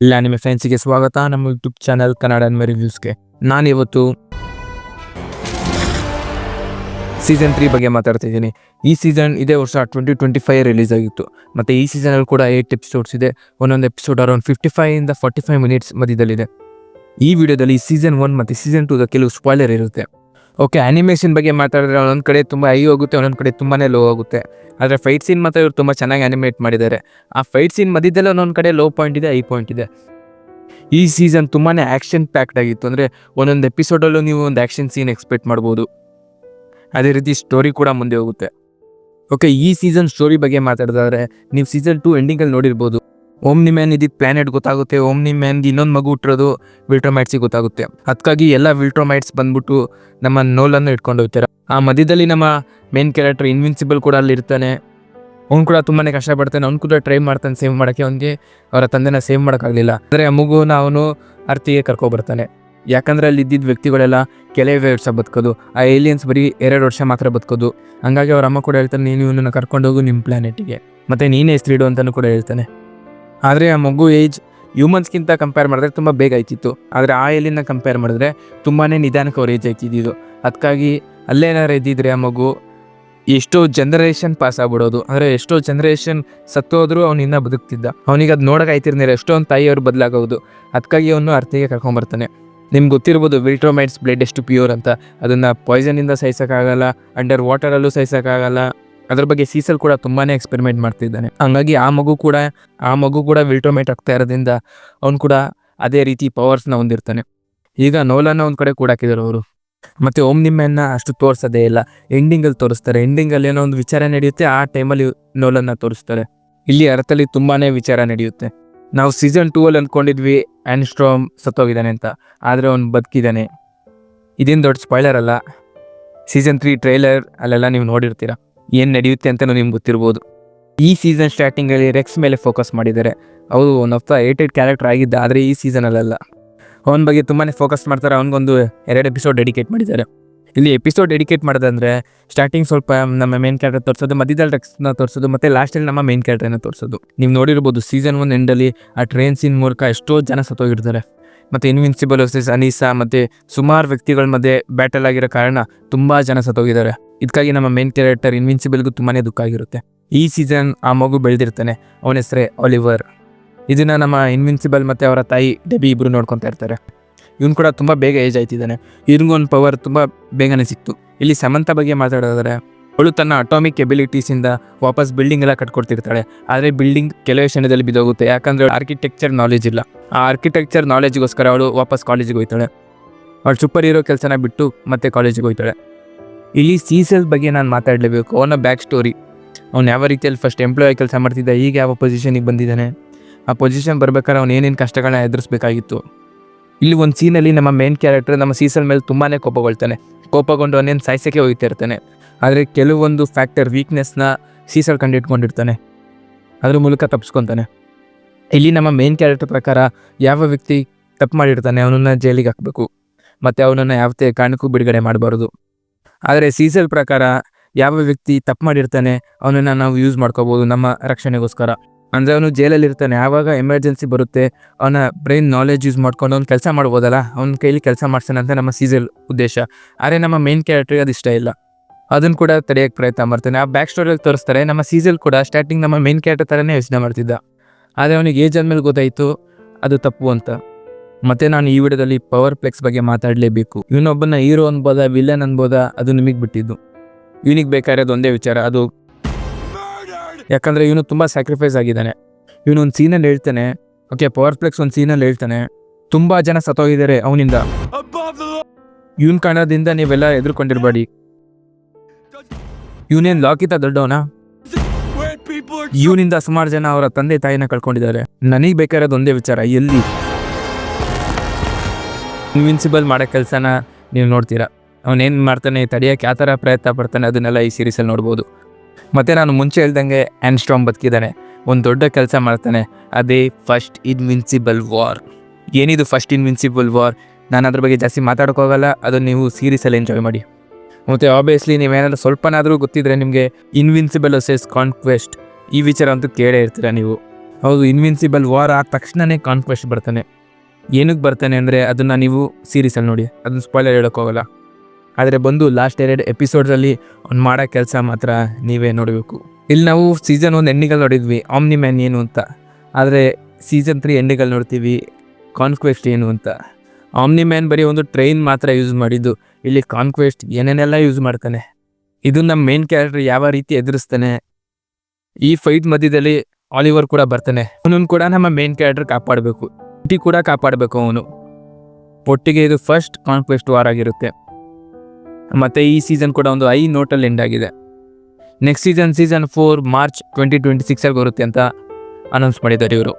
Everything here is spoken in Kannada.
ಇಲ್ಲ ನಿಮ್ಮ ಫ್ರೆಂಡ್ಸಿಗೆ ಸ್ವಾಗತ ನಮ್ಮ ಯೂಟ್ಯೂಬ್ ಚಾನಲ್ ಕನ್ನಡ ಅನಿಮೆ ರಿವ್ಯೂಸ್ಗೆ. ನಾನಿವತ್ತು ಸೀಸನ್ 3 ಬಗ್ಗೆ ಮಾತಾಡ್ತಿದ್ದೀನಿ. ಈ ಸೀಸನ್ ಇದೇ ವರ್ಷ 2025 ರಿಲೀಸ್ ಆಗಿತ್ತು. ಮತ್ತು ಈ ಸೀಸನಲ್ಲಿ ಕೂಡ 8 ಎಪಿಸೋಡ್ಸ್ ಇದೆ. ಒಂದೊಂದು ಎಪಿಸೋಡ್ ಅರೌಂಡ್ 55 ಇಂದ 45 ಮಿನಿಟ್ಸ್ ಮಧ್ಯದಲ್ಲಿದೆ. ಈ ವಿಡಿಯೋದಲ್ಲಿ ಸೀಸನ್ 1 ಮತ್ತು ಸೀಸನ್ 2ದ ಕೆಲವು ಸ್ಪಾಯ್ಲರ್ ಇರುತ್ತೆ. ಓಕೆ, ಆ್ಯನಿಮೇಷನ್ ಬಗ್ಗೆ ಮಾತಾಡಿದ್ರೆ ಒಂದೊಂದು ಕಡೆ ತುಂಬ ಹೈ ಹೋಗುತ್ತೆ, ಒಂದೊಂದು ಕಡೆ ತುಂಬಾ ಲೋ ಆಗುತ್ತೆ. ಆದರೆ ಫೈಟ್ ಸೀನ್ ಮಾತ್ರ ಇವರು ತುಂಬ ಚೆನ್ನಾಗಿ ಆ್ಯನಿಮೇಟ್ ಮಾಡಿದ್ದಾರೆ. ಆ ಫೈಟ್ ಸೀನ್ ಮಧ್ಯದಲ್ಲೇ ಒಂದೊಂದು ಕಡೆ ಲೋ ಪಾಯಿಂಟ್ ಇದೆ, ಹೈ ಪಾಯಿಂಟ್ ಇದೆ. ಈ ಸೀಸನ್ ತುಂಬಾ ಆ್ಯಕ್ಷನ್ ಪ್ಯಾಕ್ಡ್ ಆಗಿತ್ತು. ಅಂದರೆ ಒಂದೊಂದು ಎಪಿಸೋಡಲ್ಲೂ ನೀವು ಒಂದು ಆ್ಯಕ್ಷನ್ ಸೀನ್ ಎಕ್ಸ್ಪೆಕ್ಟ್ ಮಾಡ್ಬೋದು. ಅದೇ ರೀತಿ ಸ್ಟೋರಿ ಕೂಡ ಮುಂದೆ ಹೋಗುತ್ತೆ. ಓಕೆ, ಈ ಸೀಸನ್ ಸ್ಟೋರಿ ಬಗ್ಗೆ ಮಾತಾಡಿದ್ರೆ ನೀವು ಸೀಸನ್ 2 ಎಂಡಿಂಗಲ್ಲಿ ನೋಡಿರ್ಬೋದು. ಓಮ್ನಿ ಮ್ಯಾನ್ ಇದ್ದಿದ್ದು ಪ್ಲಾನೆಟ್ ಗೊತ್ತಾಗುತ್ತೆ. ಓಮ್ನಿ ಮ್ಯಾನ್ದು ಇನ್ನೊಂದು ಮಗು ಹುಟ್ಟಿರೋದು ವಿಲ್ಟ್ರೋಮೈಟ್ಸಿಗೆ ಗೊತ್ತಾಗುತ್ತೆ. ಅದಕ್ಕಾಗಿ ಎಲ್ಲ ವಿಲ್ಟ್ರೋಮೈಟ್ಸ್ ಬಂದ್ಬಿಟ್ಟು ನಮ್ಮ ನೋಲನ್ನು ಇಟ್ಕೊಂಡು ಹೋಗ್ತಾರೆ. ಆ ಮಧ್ಯದಲ್ಲಿ ನಮ್ಮ ಮೇನ್ ಕ್ಯಾರೆಕ್ಟರ್ ಇನ್ವಿನ್ಸಿಬಲ್ ಕೂಡ ಅಲ್ಲಿ ಇರ್ತಾನೆ. ಅವ್ನು ಕೂಡ ತುಂಬಾ ಕಷ್ಟಪಡ್ತಾನೆ. ಅವ್ನು ಕೂಡ ಟ್ರೈ ಮಾಡ್ತಾನೆ ಸೇವ್ ಮಾಡೋಕ್ಕೆ. ಅವನಿಗೆ ಅವರ ತಂದೆನ ಸೇವ್ ಮಾಡೋಕ್ಕಾಗಲಿಲ್ಲ. ಅಂದರೆ ಆ ಮಗುನ ಅವನು ಅರ್ಥಿಗೆ ಕರ್ಕೊಬರ್ತಾನೆ. ಯಾಕಂದರೆ ಅಲ್ಲಿ ಇದ್ದಿದ್ದ ವ್ಯಕ್ತಿಗಳೆಲ್ಲ ಕೆಲವೇ ವರ್ಷ ಬದುಕೋದು, ಆ ಏಲಿಯನ್ಸ್ ಬರೀ 2 ವರ್ಷ ಮಾತ್ರ ಬದುಕೋದು. ಹಂಗಾಗಿ ಅವ್ರ ಅಮ್ಮ ಕೂಡ ಹೇಳ್ತಾನೆ, ನೀನು ಇವನನ್ನು ಕರ್ಕೊಂಡೋಗು ನಿಮ್ಮ ಪ್ಲಾನೆಟಿಗೆ, ಮತ್ತು ನೀನೇ ಹೆಸರಿಡು ಅಂತಲೂ ಕೂಡ ಹೇಳ್ತಾನೆ. ಆದರೆ ಆ ಮಗು ಏಜ್ ಹ್ಯೂಮನ್ಸ್ಗಿಂತ ಕಂಪೇರ್ ಮಾಡಿದ್ರೆ ತುಂಬ ಬೇಗ ಆಯ್ತಿತ್ತು. ಆದರೆ ಆ ಏಲಿಯನ್ನ ಕಂಪೇರ್ ಮಾಡಿದ್ರೆ ತುಂಬಾ ನಿಧಾನಕ್ಕೆ ಅವ್ರ ಏಜ್ ಆಯ್ತಿದ್ದು. ಅದಕ್ಕಾಗಿ ಅಲ್ಲೇನಾರು ಇದ್ದಿದ್ರೆ ಆ ಮಗು ಎಷ್ಟೋ ಜನ್ರೇಷನ್ ಪಾಸ್ ಆಗ್ಬಿಡೋದು. ಅಂದರೆ ಎಷ್ಟೋ ಜನ್ರೇಷನ್ ಸತ್ತೋದ್ರೂ ಅವ್ನು ಇನ್ನೂ ಬದುಕ್ತಿದ್ದ. ಅವನಿಗೆ ಅದು ನೋಡೋಕೆ ಆಯ್ತಿರ್ನಿಲ್ಲ, ಎಷ್ಟೊಂದು ತಾಯಿಯವರು ಬದಲಾಗೋದು. ಅದಕ್ಕಾಗಿ ಅವನು ಅರ್ಥಿಗೆ ಕರ್ಕೊಂಬರ್ತಾನೆ. ನಿಮ್ಗೆ ಗೊತ್ತಿರ್ಬೋದು ವಿಲ್ಟ್ರೋಮೈಟ್ಸ್ ಬ್ಲಡ್ ಎಷ್ಟು ಪ್ಯೂರ್ ಅಂತ. ಅದನ್ನು ಪಾಯ್ಸನಿಂದ ಸಹಿಸೋಕ್ಕಾಗಲ್ಲ, ಅಂಡರ್ ವಾಟರಲ್ಲೂ ಸಹಿಸೋಕ್ಕಾಗಲ್ಲ. ಅದ್ರ ಬಗ್ಗೆ ಸೀಸಲ್ ಕೂಡ ತುಂಬಾ ಎಕ್ಸ್ಪೆರಿಮೆಂಟ್ ಮಾಡ್ತಿದ್ದಾನೆ. ಹಂಗಾಗಿ ಆ ಮಗು ಕೂಡ ವಿಲ್ಟ್ರೋಮೈಟ್ ಆಗ್ತಾ ಇರೋದ್ರಿಂದ ಅವ್ನು ಕೂಡ ಅದೇ ರೀತಿ ಪವರ್ಸ್ನ ಹೊಂದಿರ್ತಾನೆ. ಈಗ ನೋಲನ್ನ ಒಂದು ಕಡೆ ಕೂಡ ಹಾಕಿದ್ದಾರೆ ಅವರು. ಮತ್ತು ಓಮ್ನಿ ಮ್ಯಾನ್ನ ಅಷ್ಟು ತೋರಿಸೋದೇ ಇಲ್ಲ, ಎಂಡಿಂಗಲ್ಲಿ ತೋರಿಸ್ತಾರೆ. ಎಂಡಿಂಗಲ್ಲಿ ಏನೋ ಒಂದು ವಿಚಾರ ನಡೆಯುತ್ತೆ, ಆ ಟೈಮಲ್ಲಿ ನೋಲನ್ನ ತೋರಿಸ್ತಾರೆ. ಇಲ್ಲಿ ಅರ್ಥದಲ್ಲಿ ತುಂಬಾ ವಿಚಾರ ನಡೆಯುತ್ತೆ. ನಾವು ಸೀಸನ್ 2ಅಲ್ಲಿ ಅಂದ್ಕೊಂಡಿದ್ವಿ ಆ್ಯನ್ಸ್ಟ್ರಾಮ್ ಸತ್ತೋಗಿದ್ದಾನೆ ಅಂತ, ಆದರೆ ಅವ್ನು ಬದುಕಿದ್ದಾನೆ. ಇದೇನು ದೊಡ್ಡ ಸ್ಪಾಯ್ಲರ್ ಅಲ್ಲ. ಸೀಸನ್ 3 ಟ್ರೈಲರ್ ಅಲ್ಲೆಲ್ಲ ನೀವು ನೋಡಿರ್ತೀರ, ಏನು ನಡೆಯುತ್ತೆ ಅಂತಲೂ ನಿಮ್ಗೆ ಗೊತ್ತಿರ್ಬೋದು. ಈ ಸೀಸನ್ ಸ್ಟಾರ್ಟಿಂಗಲ್ಲಿ ರೆಕ್ಸ್ ಮೇಲೆ ಫೋಕಸ್ ಮಾಡಿದ್ದಾರೆ. ಅವರು ಒನ್ ಆಫ್ ದ 8 ಕ್ಯಾರೆಕ್ಟರ್ ಆಗಿದ್ದ, ಆದರೆ ಈ ಸೀಸನಲ್ಲೆಲ್ಲ ಅವನ ಬಗ್ಗೆ ತುಂಬಾ ಫೋಕಸ್ ಮಾಡ್ತಾರೆ. ಅವನಿಗೊಂದು 2 ಎಪಿಸೋಡ್ ಡೆಡಿಕೇಟ್ ಮಾಡಿದ್ದಾರೆ. ಇಲ್ಲಿ ಎಪಿಸೋಡ್ ಡೆಡಿಕೇಟ್ ಮಾಡೋದಂದರೆ ಸ್ಟಾರ್ಟಿಂಗ್ ಸ್ವಲ್ಪ ನಮ್ಮ ಮೇನ್ ಕ್ಯಾರೆಕ್ಟರ್ ತೋರಿಸೋದು, ಮಧ್ಯದಲ್ಲಿ ರೆಕ್ಸ್ನ ತೋರಿಸೋದು, ಮತ್ತು ಲಾಸ್ಟಲ್ಲಿ ನಮ್ಮ ಮೇನ್ ಕ್ಯಾರೆಕ್ಟರ್ನ ತೋರಿಸೋದು. ನೀವು ನೋಡಿರ್ಬೋದು ಸೀಸನ್ 1 ಎಂಡಲ್ಲಿ ಆ ಟ್ರೈನ್ ಸೀನ್ ಮೂಲಕ ಎಷ್ಟೋ ಜನ ಸತ್ತೋಗಿರ್ತಾರೆ. ಮತ್ತು ಇನ್ವಿನ್ಸಿಬಲ್ ವರ್ಸಸ್ ಅನೀಸಾ ಮತ್ತು ಸುಮಾರು ವ್ಯಕ್ತಿಗಳ ಮಧ್ಯೆ ಬ್ಯಾಟಲ್ ಆಗಿರೋ ಕಾರಣ ತುಂಬ ಜನ ಸತ್ತೋಗಿದ್ದಾರೆ. ಇದಕ್ಕಾಗಿ ನಮ್ಮ ಮೇನ್ ಕ್ಯಾರೆಕ್ಟರ್ ಇನ್ವಿನ್ಸಿಬಲ್ಗೂ ತುಂಬಾ ದುಃಖ ಆಗಿರುತ್ತೆ. ಈ ಸೀಸನ್ ಆ ಮಗು ಬೆಳೆದಿರ್ತಾನೆ, ಅವನ ಹೆಸರೇ ಆಲಿವರ್. ಇದನ್ನು ನಮ್ಮ ಇನ್ವಿನ್ಸಿಬಲ್ ಮತ್ತು ಅವರ ತಾಯಿ ಡೆಬಿ ಇಬ್ಬರು ನೋಡ್ಕೊತಾ ಇರ್ತಾರೆ. ಇವನು ಕೂಡ ತುಂಬ ಬೇಗ ಏಜ್ ಆಯ್ತಿದ್ದಾನೆ. ಇವನಿಗೊಂದು ಪವರ್ ತುಂಬ ಬೇಗನೆ ಸಿಕ್ತು. ಇಲ್ಲಿ ಸಮಂತ ಬಗ್ಗೆ ಮಾತಾಡೋದಾದರೆ, ಅವಳು ತನ್ನ ಅಟಾಮಿಕ್ ಎಬಿಲಿಟೀಸಿಂದ ವಾಪಸ್ ಬಿಲ್ಡಿಂಗ್ ಎಲ್ಲ ಕಟ್ಕೊಡ್ತಿರ್ತಾಳೆ. ಆದರೆ ಬಿಲ್ಡಿಂಗ್ ಕೆಲವೇ ಕ್ಷಣದಲ್ಲಿ ಬಿದ್ದೋಗುತ್ತೆ, ಯಾಕಂದರೆ ಆರ್ಕಿಟೆಕ್ಚರ್ ನಾಲೆಜ್ ಇಲ್ಲ. ಆ ಆರ್ಕಿಟೆಕ್ಚರ್ ನಾಲೆಜ್ಗೋಸ್ಕರ ಅವಳು ವಾಪಸ್ ಕಾಲೇಜಿಗೆ ಹೋಗ್ತಾಳೆ. ಅವಳು ಸೂಪರ್ ಹೀರೋ ಕೆಲಸನ ಬಿಟ್ಟು ಮತ್ತೆ ಕಾಲೇಜಿಗೆ ಹೋಗ್ತಾಳೆ. ಇಲ್ಲಿ ಸೀಸಲ್ ಬಗ್ಗೆ ನಾನು ಮಾತಾಡಲೇಬೇಕು. ಅವನ ಬ್ಯಾಕ್ ಸ್ಟೋರಿ, ಅವ್ನು ಯಾವ ರೀತಿಯಲ್ಲಿ ಫಸ್ಟ್ ಎಂಪ್ಲಾಯ್ ಕೆಲಸ ಮಾಡ್ತಿದ್ದ, ಈಗ ಯಾವ ಪೊಸಿಷನಿಗೆ ಬಂದಿದ್ದಾನೆ, ಆ ಪೊಸಿಷನ್ ಬರ್ಬೇಕಾದ್ರೆ ಅವ್ನು ಏನೇನು ಕಷ್ಟಗಳನ್ನ ಎದುರಿಸ್ಬೇಕಾಗಿತ್ತು. ಇಲ್ಲಿ ಒಂದು ಸೀನಲ್ಲಿ ನಮ್ಮ ಮೇನ್ ಕ್ಯಾರೆಕ್ಟರ್ ನಮ್ಮ ಸೀಸಲ್ ಮೇಲೆ ತುಂಬಾ ಕೋಪಗೊಂಡು ಅವನೇನು ಸಾಯಿಸೋಕ್ಕೆ ಹೋಗ್ತಾ ಇರ್ತಾನೆ. ಆದರೆ ಕೆಲವೊಂದು ಫ್ಯಾಕ್ಟರ್ ವೀಕ್ನೆಸ್ನ ಸೀಸಲ್ ಕಂಡಿಟ್ಕೊಂಡಿರ್ತಾನೆ, ಅದ್ರ ಮೂಲಕ ತಪ್ಪಿಸ್ಕೊತಾನೆ. ಇಲ್ಲಿ ನಮ್ಮ ಮೇನ್ ಕ್ಯಾರೆಕ್ಟರ್ ಪ್ರಕಾರ ಯಾವ ವ್ಯಕ್ತಿ ತಪ್ಪು ಮಾಡಿರ್ತಾನೆ ಅವನನ್ನು ಜೈಲಿಗೆ ಹಾಕಬೇಕು, ಮತ್ತು ಅವನನ್ನು ಯಾವುದೇ ಕಾರಣಕ್ಕೂ ಬಿಡುಗಡೆ ಮಾಡಬಾರ್ದು. ಆದರೆ ಸೀಸಲ್ ಪ್ರಕಾರ ಯಾವ ವ್ಯಕ್ತಿ ತಪ್ಪು ಮಾಡಿರ್ತಾನೆ ಅವನನ್ನು ನಾವು ಯೂಸ್ ಮಾಡ್ಕೋಬೋದು ನಮ್ಮ ರಕ್ಷಣೆಗೋಸ್ಕರ. ಅಂದರೆ ಅವನು ಜೈಲಲ್ಲಿರ್ತಾನೆ, ಆವಾಗ ಎಮರ್ಜೆನ್ಸಿ ಬರುತ್ತೆ, ಅವನ ಬ್ರೈನ್ ನಾಲೆಜ್ ಯೂಸ್ ಮಾಡ್ಕೊಂಡು ಅವ್ನು ಕೆಲಸ ಮಾಡ್ಬೋದಲ್ಲ, ಅವನ ಕೈಲಿ ಕೆಲಸ ಮಾಡ್ತಾನೆ ಅಂತ ನಮ್ಮ ಸೀಸಲ್ ಉದ್ದೇಶ. ಆದರೆ ನಮ್ಮ ಮೇನ್ ಕ್ಯಾರೆಕ್ಟರ್ಗೆ ಅದು ಇಷ್ಟ ಇಲ್ಲ, ಅದನ್ನು ಕೂಡ ತಡೆಯೋಕ್ಕೆ ಪ್ರಯತ್ನ ಮಾಡ್ತಾನೆ. ಆ ಬ್ಯಾಕ್ ಸ್ಟೋರಿಯಲ್ಲಿ ತೋರಿಸ್ತಾರೆ, ನಮ್ಮ ಸೀಸಲ್ ಕೂಡ ಸ್ಟಾರ್ಟಿಂಗ್ ನಮ್ಮ ಮೇನ್ ಕ್ಯಾರೆಕ್ಟರ್ ಥರನೇ ಯೋಚನೆ ಮಾಡ್ತಿದ್ದ. ಆದರೆ ಅವನಿಗೆ ಏಜ್ ಆದಮೇಲೆ ಗೊತ್ತಾಯಿತು ಅದು ತಪ್ಪು ಅಂತ. ಮತ್ತು ನಾನು ಈ ವಿಡಿಯೋದಲ್ಲಿ ಪವರ್ ಫ್ಲೆಕ್ಸ್ ಬಗ್ಗೆ ಮಾತಾಡಲೇಬೇಕು. ಇವನೊಬ್ಬನ ಹೀರೋ ಅನ್ಬೋದಾ ವಿಲನ್ ಅನ್ಬೋದಾ ಅದು ನಿಮಗೆ ಬಿಟ್ಟಿದ್ದು. ಇವನಿಗೆ ಬೇಕಾಗಿರೋದು ಒಂದೇ ವಿಚಾರ, ಅದು ಯಾಕಂದರೆ ಇವನು ತುಂಬ ಸ್ಯಾಕ್ರಿಫೈಸ್ ಆಗಿದ್ದಾನೆ. ಇವನು ಒಂದು ಸೀನಲ್ಲಿ ಹೇಳ್ತಾನೆ, ಓಕೆ ಪವರ್ ಫ್ಲೆಕ್ಸ್ ಒಂದು ಸೀನಲ್ಲಿ ಹೇಳ್ತಾನೆ, ತುಂಬ ಜನ ಸತ್ತೋಗಿದ್ದಾರೆ ಅವನಿಂದ. ಇವನ್ ಕಾರಣದಿಂದ ನೀವೆಲ್ಲ ಎದುರ್ಕೊಂಡಿರ್ಬೇಡಿ. ಇವನೇನು ಲಾಕಿತ ದೊಡ್ಡವನ, ಇವನಿಂದ ಸುಮಾರು ಜನ ಅವರ ತಂದೆ ತಾಯಿನ ಕಳ್ಕೊಂಡಿದ್ದಾರೆ. ನನಗೆ ಬೇಕಾಗಿರೋದು ಒಂದೇ ವಿಚಾರ, ಎಲ್ಲಿ ಇನ್ವಿನ್ಸಿಬಲ್ ಮಾಡೋ ಕೆಲಸನ ನೀವು ನೋಡ್ತೀರಾ. ಅವನೇನು ಮಾಡ್ತಾನೆ, ತಡೆಯೋಕ್ಕೆ ಯಾವ ಥರ ಪ್ರಯತ್ನ ಪಡ್ತಾನೆ, ಅದನ್ನೆಲ್ಲ ಈ ಸೀರೀಸಲ್ಲಿ ನೋಡ್ಬೋದು. ಮತ್ತು ನಾನು ಮುಂಚೆ ಹೇಳ್ದಂಗೆ ಆ್ಯನ್ಸ್ಟ್ರಾಮ್ ಬದುಕಿದ್ದಾನೆ, ಒಂದು ದೊಡ್ಡ ಕೆಲಸ ಮಾಡ್ತಾನೆ, ಅದೇ ಫಸ್ಟ್ ಇನ್ವಿನ್ಸಿಬಲ್ ವಾರ್. ಏನಿದು ಫಸ್ಟ್ ಇನ್ವಿನ್ಸಿಬಲ್ ವಾರ್, ನಾನು ಅದ್ರ ಬಗ್ಗೆ ಜಾಸ್ತಿ ಮಾತಾಡೋಕ್ಕೋಗಲ್ಲ, ಅದನ್ನು ನೀವು ಸೀರೀಸಲ್ಲಿ ಎಂಜಾಯ್ ಮಾಡಿ. ಮತ್ತು ಆಬ್ವಿಯಸ್ಲಿ ನೀವೇನಾದರೂ ಸ್ವಲ್ಪನಾದರೂ ಗೊತ್ತಿದ್ರೆ ನಿಮಗೆ ಇನ್ವಿನ್ಸಿಬಲ್ ವರ್ಸಸ್ ಕಾನ್ಕ್ವೆಸ್ಟ್ ಈ ವಿಚಾರ ಅಂತೂ ಕೇಳೇ ಇರ್ತೀರ ನೀವು. ಹೌದು, ಇನ್ವಿನ್ಸಿಬಲ್ ವಾರ್ ಆದ ತಕ್ಷಣನೇ ಕಾನ್ಕ್ವೆಸ್ಟ್ ಬರ್ತಾನೆ. ಏನಕ್ಕೆ ಬರ್ತಾನೆ ಅಂದರೆ ಅದನ್ನು ನೀವು ಸೀರೀಸಲ್ಲಿ ನೋಡಿ, ಅದನ್ನು ಸ್ಪಾಯ್ಲರ್ ಹೇಳೋಕ್ಕೋಗಲ್ಲ. ಆದರೆ ಬಂದು ಲಾಸ್ಟ್ 2 ಎಪಿಸೋಡ್ಸಲ್ಲಿ ಅವ್ನು ಮಾಡೋ ಕೆಲಸ ಮಾತ್ರ ನೀವೇ ನೋಡಬೇಕು. ಇಲ್ಲಿ ನಾವು ಸೀಸನ್ 1 ಎಂಡಿಗಲ್ಲಿ ನೋಡಿದ್ವಿ ಆಮ್ನಿ ಮ್ಯಾನ್ ಏನು ಅಂತ, ಆದರೆ ಸೀಸನ್ 3 ಎಂಡಿಗಲ್ಲಿ ನೋಡ್ತೀವಿ ಕಾನ್ಕ್ವೆಸ್ಟ್ ಏನು ಅಂತ. ಆಮ್ನಿ ಮ್ಯಾನ್ ಬರೀ ಒಂದು ಟ್ರೈನ್ ಮಾತ್ರ ಯೂಸ್ ಮಾಡಿದ್ದು, ಇಲ್ಲಿ ಕಾನ್ಕ್ವೆಸ್ಟ್ ಏನೇನೆಲ್ಲ ಯೂಸ್ ಮಾಡ್ತಾನೆ. ಇದು ನಮ್ಮ ಮೇನ್ ಕ್ಯಾರೆಕ್ಟರ್ ಯಾವ ರೀತಿ ಎದುರಿಸ್ತಾನೆ. ಈ ಫೈಟ್ ಮಧ್ಯದಲ್ಲಿ ಆಲಿವರ್ ಕೂಡ ಬರ್ತಾನೆ, ಅವನನ್ನು ಕೂಡ ನಮ್ಮ ಮೇನ್ ಕ್ಯಾರೆಕ್ಟರ್ ಕಾಪಾಡಬೇಕು, ಕೂಡ ಕಾಪಾಡಬೇಕು ಅವನು. ಒಟ್ಟಿಗೆ ಇದು ಫಸ್ಟ್ ಕಾನ್ಕ್ವೆಸ್ಟ್ ವಾರ್ ಆಗಿರುತ್ತೆ. ಮತ್ತು ಈ ಸೀಸನ್ ಕೂಡ ಒಂದು ಹೈ ನೋಟಲ್ಲಿ ಎಂಡ್ ಆಗಿದೆ. ನೆಕ್ಸ್ಟ್ ಸೀಸನ್ 4 ಮಾರ್ಚ್ 2026 ಬರುತ್ತೆ ಅಂತ ಅನೌನ್ಸ್ ಮಾಡಿದ್ದಾರೆ ಇವರು.